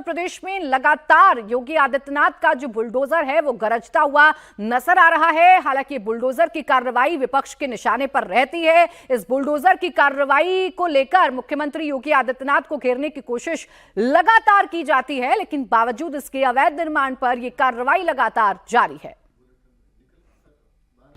प्रदेश में लगातार योगी आदित्यनाथ का जो बुलडोजर है वो गरजता हुआ नजर आ रहा है। हालांकि बुलडोजर की कार्रवाई विपक्ष के निशाने पर रहती है। इस बुलडोजर की कार्रवाई को लेकर मुख्यमंत्री योगी आदित्यनाथ को घेरने की कोशिश लगातार की जाती है, लेकिन बावजूद इसके अवैध निर्माण पर यह कार्रवाई लगातार जारी है।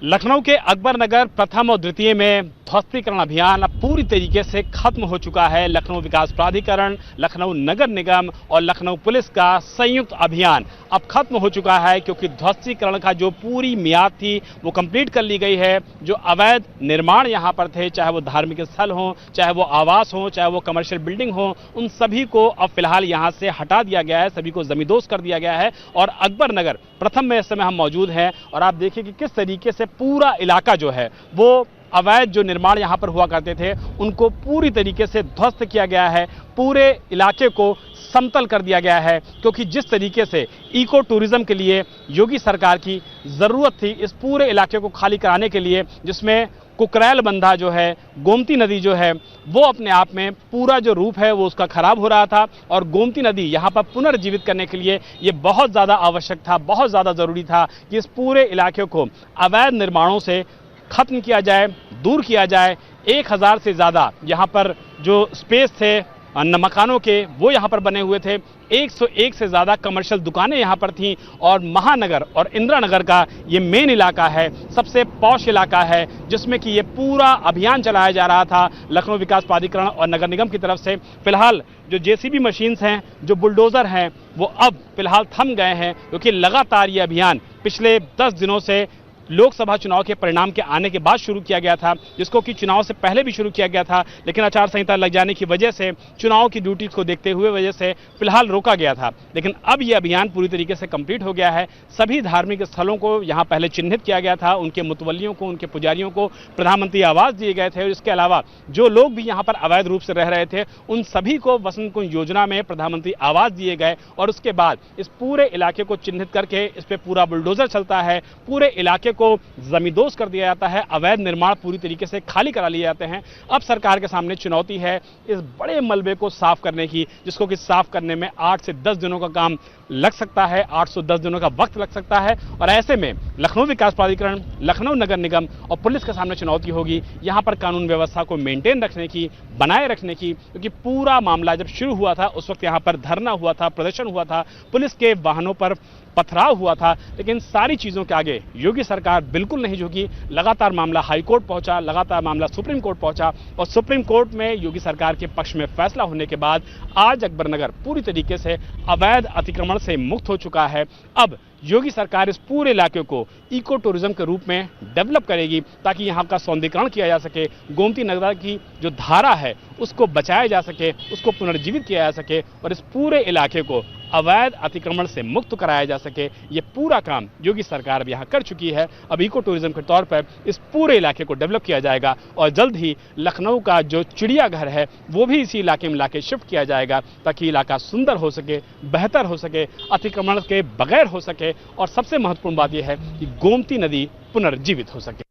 लखनऊ के अकबर नगर प्रथम और द्वितीय में ध्वस्तीकरण अभियान अब पूरी तरीके से खत्म हो चुका है। लखनऊ विकास प्राधिकरण, लखनऊ नगर निगम और लखनऊ पुलिस का संयुक्त अभियान अब खत्म हो चुका है, क्योंकि ध्वस्तीकरण का जो पूरी मियाद थी वो कंप्लीट कर ली गई है। जो अवैध निर्माण यहाँ पर थे, चाहे वो धार्मिक स्थल हो, चाहे वो आवास हो, चाहे वो कमर्शियल बिल्डिंग हो, उन सभी को अब फिलहाल यहाँ से हटा दिया गया है, सभी को जमींदोज कर दिया गया है। और अकबर नगर प्रथम में इस समय हम मौजूद हैं और आप देखिए कि किस तरीके से पूरा इलाका जो है वो अवैध जो निर्माण यहाँ पर हुआ करते थे उनको पूरी तरीके से ध्वस्त किया गया है। पूरे इलाके को समतल कर दिया गया है, क्योंकि जिस तरीके से इको टूरिज्म के लिए योगी सरकार की ज़रूरत थी इस पूरे इलाके को खाली कराने के लिए, जिसमें कुकरैल बंधा जो है, गोमती नदी जो है, वो अपने आप में पूरा जो रूप है वो उसका खराब हो रहा था। और गोमती नदी यहाँ पर पुनर्जीवित करने के लिए ये बहुत ज़्यादा आवश्यक था, बहुत ज़्यादा ज़रूरी था कि इस पूरे इलाके को अवैध निर्माणों से खत्म किया जाए, दूर किया जाए। 1000 से ज़्यादा यहाँ पर जो स्पेस थे मकानों के वो यहाँ पर बने हुए थे। 101 से ज़्यादा कमर्शियल दुकानें यहाँ पर थीं और महानगर और इंदिरा नगर का ये मेन इलाका है, सबसे पॉश इलाका है, जिसमें कि ये पूरा अभियान चलाया जा रहा था लखनऊ विकास प्राधिकरण और नगर निगम की तरफ से। फिलहाल जो जेसीबी मशीन्स हैं, जो बुलडोज़र हैं, वो अब फिलहाल थम गए हैं, क्योंकि लगातार ये अभियान पिछले 10 दिनों से लोकसभा चुनाव के परिणाम के आने के बाद शुरू किया गया था, जिसको कि चुनाव से पहले भी शुरू किया गया था, लेकिन आचार संहिता लग जाने की वजह से, चुनाव की ड्यूटी को देखते हुए वजह से फिलहाल रोका गया था। लेकिन अब यह अभियान पूरी तरीके से कंप्लीट हो गया है। सभी धार्मिक स्थलों को यहाँ पहले चिन्हित किया गया था, उनके मुतवल्लियों को, उनके पुजारियों को प्रधानमंत्री आवास दिए गए थे और इसके अलावा जो लोग भी यहाँ पर अवैध रूप से रह रहे थे उन सभी को वसंत कुंज योजना में प्रधानमंत्री आवास दिए गए। और उसके बाद इस पूरे इलाके को चिन्हित करके इस पर पूरा बुलडोजर चलता है, पूरे इलाके को जमींदोज कर दिया जाता है, अवैध निर्माण पूरी तरीके से खाली करा लिए जाते हैं। अब सरकार के सामने चुनौती है इस बड़े मलबे को साफ करने की, जिसको कि साफ करने में 8 से 10 दिनों का काम लग सकता है, 810 दिनों का वक्त लग सकता है। और ऐसे में लखनऊ विकास प्राधिकरण, लखनऊ नगर निगम और पुलिस के सामने चुनौती होगी यहाँ पर कानून व्यवस्था को मेंटेन रखने की, बनाए रखने की, क्योंकि पूरा मामला जब शुरू हुआ था उस वक्त यहाँ पर धरना हुआ था, प्रदर्शन हुआ था, पुलिस के वाहनों पर पथराव हुआ था, लेकिन सारी चीज़ों के आगे योगी सरकार बिल्कुल नहीं झुकी। लगातार मामला हाई कोर्ट पहुंचा, लगातार मामला सुप्रीम कोर्ट पहुंचा और सुप्रीम कोर्ट में योगी सरकार के पक्ष में फैसला होने के बाद आज अकबर नगर पूरी तरीके से अवैध अतिक्रमण से मुक्त हो चुका है। अब योगी सरकार इस पूरे इलाके को इको टूरिज्म के रूप में डेवलप करेगी, ताकि यहाँ का सौंदर्यीकरण किया जा सके, गोमती नगर की जो धारा है उसको बचाया जा सके, उसको पुनर्जीवित किया जा सके और इस पूरे इलाके को अवैध अतिक्रमण से मुक्त कराया जा सके। ये पूरा काम योगी सरकार अब यहाँ कर चुकी है। अब इको टूरिज्म के तौर पर इस पूरे इलाके को डेवलप किया जाएगा और जल्द ही लखनऊ का जो चिड़ियाघर है वो भी इसी इलाके में लाके शिफ्ट किया जाएगा, ताकि इलाका सुंदर हो सके, बेहतर हो सके, अतिक्रमण के बगैर हो सके और सबसे महत्वपूर्ण बात यह है कि गोमती नदी पुनर्जीवित हो सके।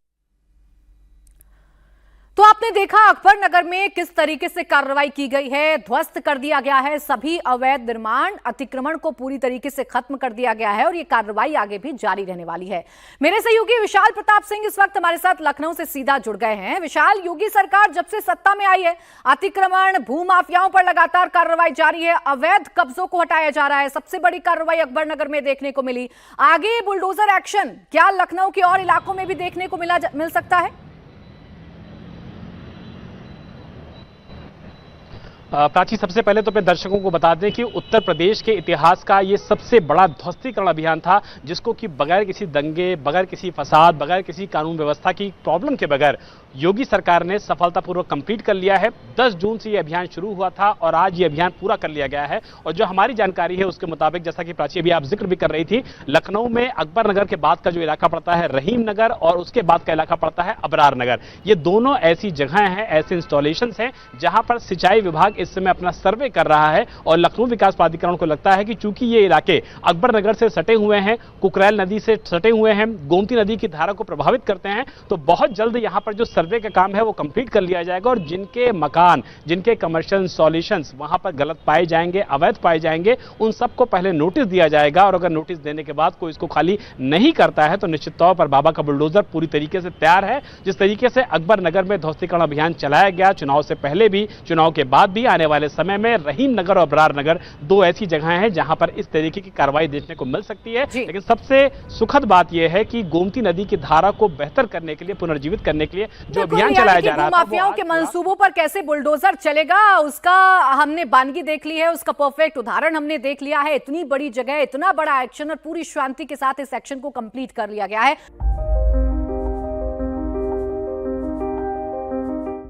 तो आपने देखा अकबर नगर में किस तरीके से कार्रवाई की गई है, ध्वस्त कर दिया गया है सभी अवैध निर्माण, अतिक्रमण को पूरी तरीके से खत्म कर दिया गया है और ये कार्रवाई आगे भी जारी रहने वाली है। मेरे सहयोगी विशाल प्रताप सिंह इस वक्त हमारे साथ लखनऊ से सीधा जुड़ गए हैं। विशाल, योगी सरकार जब से सत्ता में आई है अतिक्रमण, भूमाफियाओं पर लगातार कार्रवाई जारी है, अवैध कब्जों को हटाया जा रहा है। सबसे बड़ी कार्रवाई अकबर नगर में देखने को मिली, आगे बुलडोजर एक्शन क्या लखनऊ के और इलाकों में भी देखने को मिल सकता है? प्राची, सबसे पहले तो अपने दर्शकों को बता दें कि उत्तर प्रदेश के इतिहास का ये सबसे बड़ा ध्वस्तीकरण अभियान था, जिसको कि बगैर किसी दंगे, बगैर किसी फसाद, बगैर किसी कानून व्यवस्था की प्रॉब्लम के बगैर योगी सरकार ने सफलतापूर्वक कंप्लीट कर लिया है। 10 जून से ये अभियान शुरू हुआ था और आज ये अभियान पूरा कर लिया गया है। और जो हमारी जानकारी है उसके मुताबिक, जैसा कि प्राची अभी आप जिक्र भी कर रही थी, लखनऊ में अकबर नगर के बाद का जो इलाका पड़ता है रहीम नगर और उसके बाद का इलाका पड़ता है अबरार नगर। ये दोनों ऐसी जगह हैं, ऐसे इंस्टॉलेशन हैं जहां पर सिंचाई विभाग इस समय अपना सर्वे कर रहा है और लखनऊ विकास प्राधिकरण को लगता है कि चूंकि ये इलाके अकबर नगर से सटे हुए हैं, कुकरैल नदी से सटे हुए हैं, गोमती नदी की धारा को प्रभावित करते हैं, तो बहुत जल्द यहां पर जो सर्वे का काम है वो कंप्लीट कर लिया जाएगा और जिनके मकान, जिनके कमर्शियल इंस्टॉलेशंस वहां पर गलत पाए जाएंगे, अवैध पाए जाएंगे, उन सबको पहले नोटिस दिया जाएगा और अगर नोटिस देने के बाद कोई इसको खाली नहीं करता है तो निश्चित तौर पर बाबा का बुलडोजर पूरी तरीके से तैयार है। जिस तरीके से अकबर नगर में ध्वस्तीकरण अभियान चलाया गया, चुनाव से पहले भी, चुनाव के बाद भी, आने वाले समय में रहीम नगर और बरार नगर दो ऐसी जगहें हैं जहां पर इस तरीके की कार्रवाई देखने को मिल सकती है। लेकिन सबसे सुखद बात यह है कि गोमती नदी की धारा को बेहतर करने के लिए, पुनर्जीवित करने के लिए जो अभियान चलाया जा रहा है, माफियाओं के मंसूबों पर कैसे बुलडोजर चलेगा उसका हमने बानगी देख ली है, उसका परफेक्ट उदाहरण हमने देख लिया है। इतनी बड़ी जगह, इतना बड़ा एक्शन और पूरी शांति के साथ इस एक्शन को कंप्लीट कर लिया गया है।